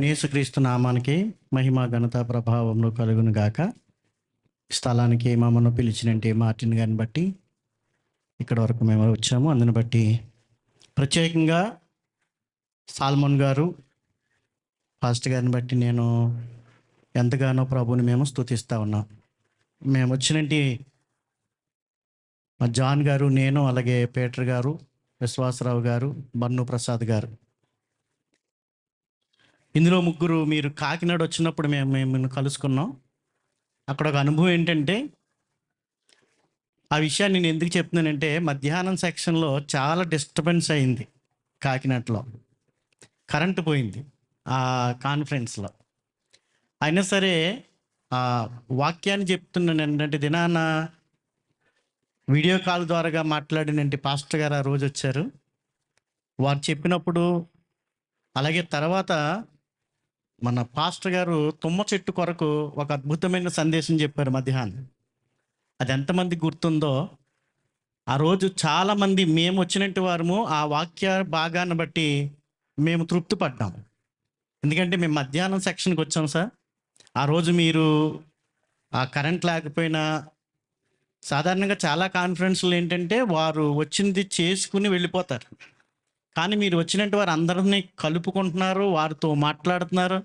ప్రభువైన యేసుక్రీస్తు నామానికి మహిమ ఘనత ప్రభావములు కలుగును గాక. స్థలానికి మమ్మల్ని పిలిచినట్టు మార్టిన్ గారిని బట్టి ఇక్కడ వరకు మేము వచ్చాము. అందుని బట్టి ప్రత్యేకంగా సాల్మన్ గారు పాస్టర్ గారిని బట్టి నేను ఎంతగానో ప్రభువుని మేము స్తుతిస్తూ ఉన్నాం. మేము వచ్చినట్టు జాన్ గారు, నేను, అలాగే పీటర్ గారు, విశ్వాసరావు గారు, బన్ను ప్రసాద్ గారు, ఇందులో ముగ్గురు మీరు కాకినాడ వచ్చినప్పుడు మేము కలుసుకున్నాం. అక్కడ ఒక అనుభవం ఏంటంటే, ఆ విషయాన్ని నేను ఎందుకు చెప్తున్నానంటే, మధ్యాహ్నం సెక్షన్లో చాలా డిస్టర్బెన్స్ అయింది. కాకినాడలో కరెంటు పోయింది ఆ కాన్ఫరెన్స్లో. అయినా సరే ఆ వాక్యాన్ని చెప్తున్నాను ఏంటంటే, దినాన వీడియో కాల్ ద్వారా మాట్లాడినంటే పాస్టర్ గారు ఆ రోజు వచ్చారు. వారు చెప్పినప్పుడు, అలాగే తర్వాత మన పాస్టర్ గారు తుమ్మ చెట్టు కొరకు ఒక అద్భుతమైన సందేశం చెప్పారు మధ్యాహ్నం. అది ఎంతమంది గుర్తుందో, ఆ రోజు చాలామంది మేము వచ్చినట్టు వారము ఆ వాక్య భాగాన్ని బట్టి మేము తృప్తి పడ్డాము. ఎందుకంటే మేము మధ్యాహ్నం సెక్షన్కి వచ్చాం సార్. ఆ రోజు మీరు ఆ కరెంట్ లేకపోయినా, సాధారణంగా చాలా కాన్ఫరెన్స్లు ఏంటంటే వారు వచ్చింది చేసుకుని వెళ్ళిపోతారు. కానీ మీరు వచ్చినట్టు వారు అందరినీ కలుపుకుంటున్నారు, వారితో మాట్లాడుతున్నారు.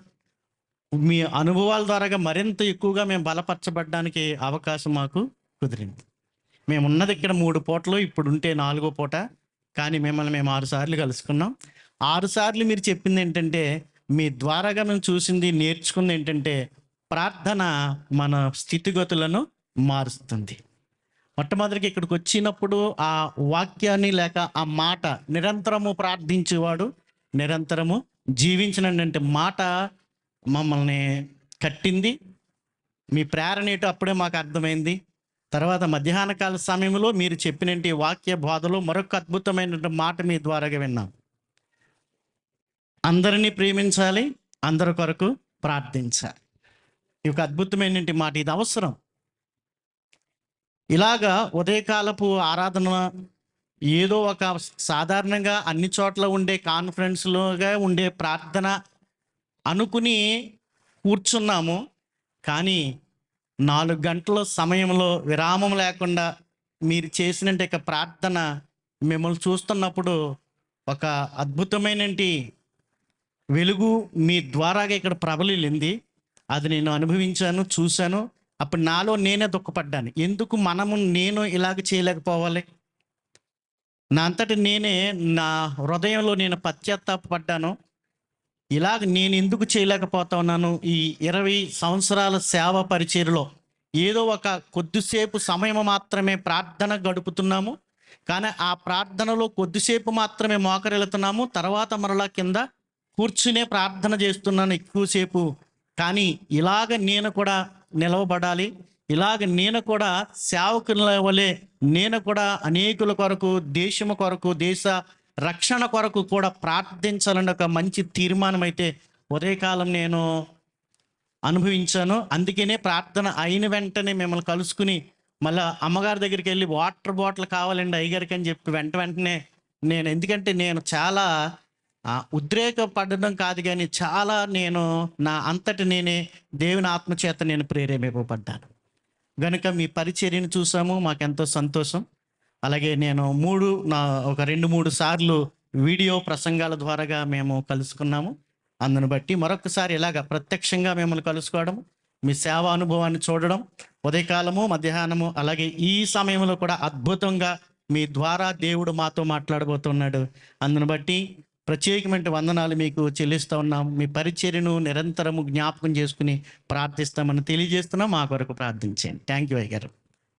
మీ అనుభవాల ద్వారా మరింత ఎక్కువగా మేము బలపరచబడడానికి అవకాశం మాకు కుదిరింది. మేము ఉన్నది ఇక్కడ 3 పూటలు, ఇప్పుడు ఉంటే 4వ పూట. కానీ మిమ్మల్ని మేము 6 సార్లు కలుసుకున్నాం. 6 సార్లు మీరు చెప్పింది ఏంటంటే, మీ ద్వారాగా మేము చూసింది, నేర్చుకుంది ఏంటంటే, ప్రార్థన మన స్థితిగతులను మారుస్తుంది. మొట్టమొదటికి ఇక్కడికి వచ్చినప్పుడు ఆ వాక్యాన్ని లేక ఆ మాట, నిరంతరము ప్రార్థించేవాడు నిరంతరము జీవించినంటే మాట మమ్మల్ని కట్టింది. మీ ప్రేరణ ఏంటో అప్పుడే మాకు అర్థమైంది. తర్వాత మధ్యాహ్న కాల సమయంలో మీరు చెప్పినట్టు వాక్య బోధలో మరొక అద్భుతమైన మాట మీ ద్వారాగా విన్నాం. అందరినీ ప్రేమించాలి, అందరి కొరకు ప్రార్థించాలి. ఈ ఒక అద్భుతమైన మాట, ఇది అవసరం. ఇలాగా ఉదయకాలపు ఆరాధన ఏదో ఒక సాధారణంగా అన్ని చోట్ల ఉండే కాన్ఫరెన్స్లోగా ఉండే ప్రార్థన అనుకుని కూర్చున్నాము. కానీ 4 గంటల సమయంలో విరామం లేకుండా మీరు చేసినట్టు ఇక ప్రార్థన మిమ్మల్ని చూస్తున్నప్పుడు ఒక అద్భుతమైన వెలుగు మీ ద్వారాగా ఇక్కడ ప్రబలింది. అది నేను అనుభవించాను, చూశాను. అప్పుడు నాలో నేనే దుఃఖపడ్డాను. ఎందుకు నేను ఇలాగ చేయలేకపోవాలి? నా అంతటి నేనే నా హృదయంలో నేను పశ్చాత్తాపడ్డాను. ఇలాగ నేను ఎందుకు చేయలేకపోతా ఉన్నాను? ఈ 20 సంవత్సరాల సేవ పరిచర్యలో ఏదో ఒక కొద్దిసేపు సమయం మాత్రమే ప్రార్థన గడుపుతున్నాము. కానీ ఆ ప్రార్థనలో కొద్దిసేపు మాత్రమే మోకరిల్లుతున్నాము. తర్వాత మరలా కింద కూర్చునే ప్రార్థన చేస్తున్నాను ఎక్కువసేపు. కానీ ఇలాగ నేను కూడా నిలవబడాలి, ఇలాగ నేను కూడా సేవకుల వలె నేను కూడా అనేకుల కొరకు, దేశము కొరకు, దేశ రక్షణ కొరకు కూడా ప్రార్థించాలని ఒక మంచి తీర్మానం అయితే ఉదయకాలం నేను అనుభవించాను. అందుకనే ప్రార్థన అయిన వెంటనే మిమ్మల్ని కలుసుకుని మళ్ళీ అమ్మగారి దగ్గరికి వెళ్ళి వాటర్ బాటిల్ కావాలండి అయ్యగారికి అని చెప్పి వెంటనే నేను, ఎందుకంటే నేను చాలా ఉద్రేకపడడం కాదు కానీ చాలా నేను నా అంతటి నేనే దేవుని ఆత్మచేత నేను ప్రేరేపింపబడ్డాను. కనుక మీ పరిచర్యను చూసాము, మాకెంతో సంతోషం. అలాగే నేను ఒక 2-3 సార్లు వీడియో ప్రసంగాల ద్వారాగా మేము కలుసుకున్నాము. అందును బట్టి మరొకసారి ఇలాగ ప్రత్యక్షంగా మిమ్మల్ని కలుసుకోవడం, మీ సేవా అనుభవాన్ని చూడడం, ఉదయకాలము, మధ్యాహ్నము, అలాగే ఈ సమయంలో కూడా అద్భుతంగా మీ ద్వారా దేవుడు మాతో మాట్లాడబోతున్నాడు. అందును బట్టి ప్రత్యేకమైన వందనాలు మీకు చెల్లిస్తూ ఉన్నాం. మీ పరిచర్యను నిరంతరము జ్ఞాపకం చేసుకుని ప్రార్థిస్తామని తెలియజేస్తున్నాం. మా కొరకు ప్రార్థించండి. థ్యాంక్ యూ అయ్య గారు.